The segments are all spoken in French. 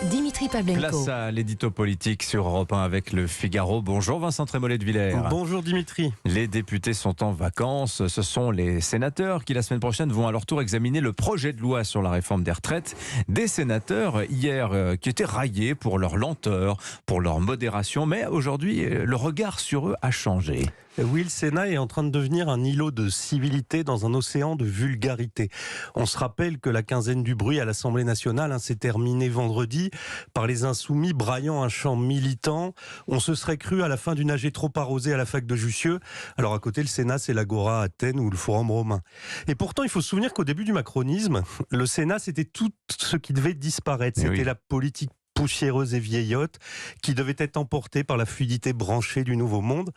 Dimitri Pavlenko. Place à l'édito politique sur Europe 1 avec le Figaro. Bonjour Vincent Trémollet de Villers. Bonjour Dimitri. Les députés sont en vacances. Ce sont les sénateurs qui, la semaine prochaine, vont à leur tour examiner le projet de loi sur la réforme des retraites. Des sénateurs, hier, qui étaient raillés pour leur lenteur, pour leur modération. Mais aujourd'hui, le regard sur eux a changé. Oui, le Sénat est en train de devenir un îlot de civilité dans un océan de vulgarité. On se rappelle que la quinzaine du bruit à l'Assemblée nationale s'est terminée vendredi par les insoumis braillant un chant militant. On se serait cru à la fin d'une AG trop arrosée à la fac de Jussieu. Alors à côté, le Sénat, c'est l'Agora à Athènes ou le Forum romain. Et pourtant, il faut se souvenir qu'au début du macronisme, le Sénat, c'était tout ce qui devait disparaître. C'était la politique poussiéreuse et vieillotte qui devait être emportée par la fluidité branchée du nouveau monde.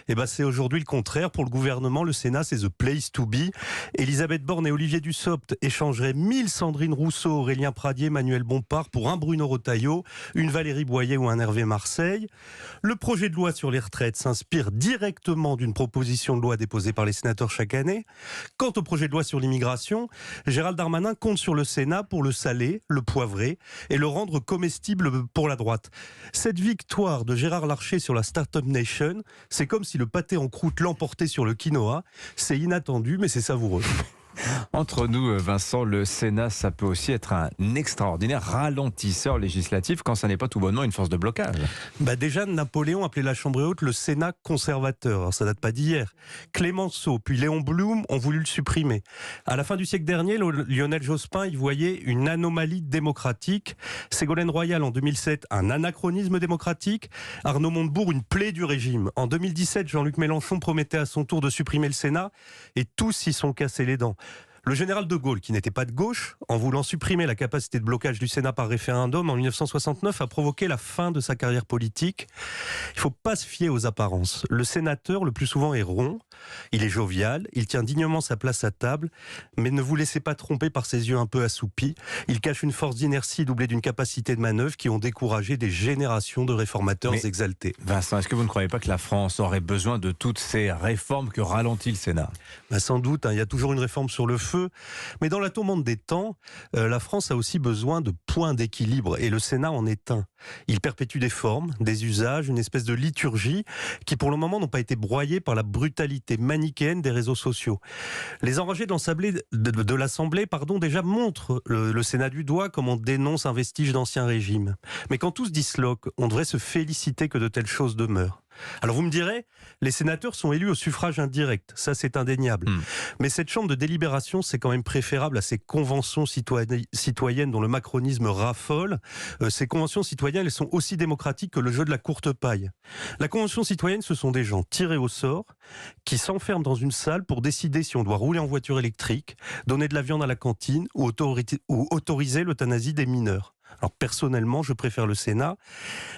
Et c'est aujourd'hui le contraire. Pour le gouvernement, le Sénat, c'est the place to be. Elisabeth Borne et Olivier Dussopt échangeraient 1000 Sandrine Rousseau, Aurélien Pradier, Manuel Bompard pour un Bruno Retailleau, une Valérie Boyer ou un Hervé Marseille. Le projet de loi sur les retraites s'inspire directement d'une proposition de loi déposée par les sénateurs chaque année. Quant au projet de loi sur l'immigration, Gérald Darmanin compte sur le Sénat pour le saler, le poivrer et le rendre comestible pour la droite. Cette victoire de Gérard Larcher sur la Startup Nation, c'est comme si le pâté en croûte l'emportait sur le quinoa. C'est inattendu, mais c'est savoureux. Entre nous, Vincent, le Sénat, ça peut aussi être un extraordinaire ralentisseur législatif quand ça n'est pas tout bonnement une force de blocage. Déjà, Napoléon appelait la Chambre haute le Sénat conservateur. Alors, ça date pas d'hier. Clémenceau puis Léon Blum ont voulu le supprimer. À la fin du siècle dernier, Lionel Jospin y voyait une anomalie démocratique. Ségolène Royal en 2007, un anachronisme démocratique. Arnaud Montebourg, une plaie du régime. En 2017, Jean-Luc Mélenchon promettait à son tour de supprimer le Sénat et tous s'y sont cassés les dents. Le général de Gaulle, qui n'était pas de gauche, en voulant supprimer la capacité de blocage du Sénat par référendum en 1969, a provoqué la fin de sa carrière politique. Il ne faut pas se fier aux apparences. Le sénateur, le plus souvent, est rond, il est jovial, il tient dignement sa place à table, mais ne vous laissez pas tromper par ses yeux un peu assoupis. Il cache une force d'inertie doublée d'une capacité de manœuvre qui ont découragé des générations de réformateurs exaltés. Vincent, est-ce que vous ne croyez pas que la France aurait besoin de toutes ces réformes que ralentit le Sénat ? Sans doute, il y a toujours une réforme sur le feu. Mais dans la tourmente des temps, la France a aussi besoin de points d'équilibre et le Sénat en est un. Il perpétue des formes, des usages, une espèce de liturgie qui pour le moment n'ont pas été broyés par la brutalité manichéenne des réseaux sociaux. Les enragés de l'Assemblée déjà montrent le Sénat du doigt comme on dénonce un vestige d'ancien régime. Mais quand tout se disloque, on devrait se féliciter que de telles choses demeurent. Alors vous me direz, les sénateurs sont élus au suffrage indirect, ça c'est indéniable. Mais cette chambre de délibération, c'est quand même préférable à ces conventions citoyennes dont le macronisme raffole. Ces conventions citoyennes, elles sont aussi démocratiques que le jeu de la courte paille. La convention citoyenne, ce sont des gens tirés au sort qui s'enferment dans une salle pour décider si on doit rouler en voiture électrique, donner de la viande à la cantine ou autoriser l'euthanasie des mineurs. Alors personnellement, je préfère le Sénat.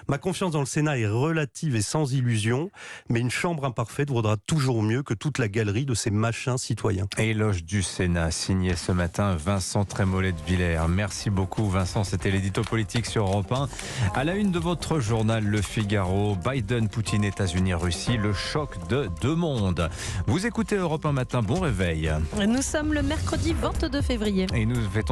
Ma confiance dans le Sénat est relative et sans illusion, mais une chambre imparfaite vaudra toujours mieux que toute la galerie de ces machins citoyens. Éloge du Sénat, signé ce matin Vincent Trémollet de Villers. Merci beaucoup Vincent, c'était l'édito politique sur Europe 1. À la une de votre journal Le Figaro, Biden, Poutine, États-Unis, Russie, le choc de deux mondes. Vous écoutez Europe 1 matin, bon réveil. Nous sommes le mercredi 22 février. Et nous fêtons